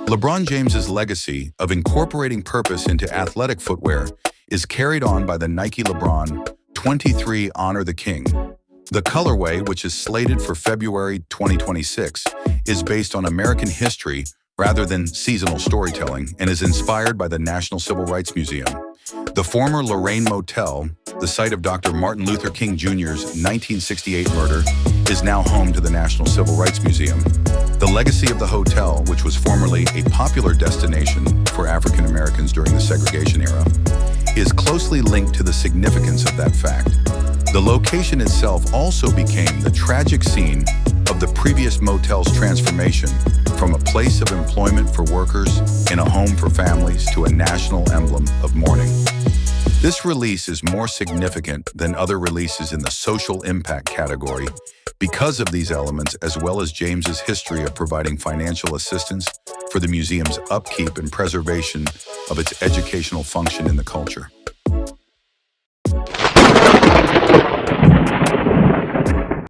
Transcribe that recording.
LeBron James's legacy of incorporating purpose into athletic footwear is carried on by the Nike LeBron 23 Honor the King. The colorway, which is slated for February 2026, is based on American history rather than seasonal storytelling and is inspired by the National Civil Rights Museum. The former Lorraine Motel, the site of Dr. Martin Luther King Jr.'s 1968 murder, is now home to the National Civil Rights Museum. The legacy of the hotel, which was formerly a popular destination for African Americans during the segregation era, is closely linked to the significance of that fact. The location itself also became the tragic scene of the previous motel's transformation from a place of employment for workers and a home for families to a national emblem of mourning. This release is more significant than other releases in the social impact category because of these elements, as well as James's history of providing financial assistance for the museum's upkeep and preservation of its educational function in the culture.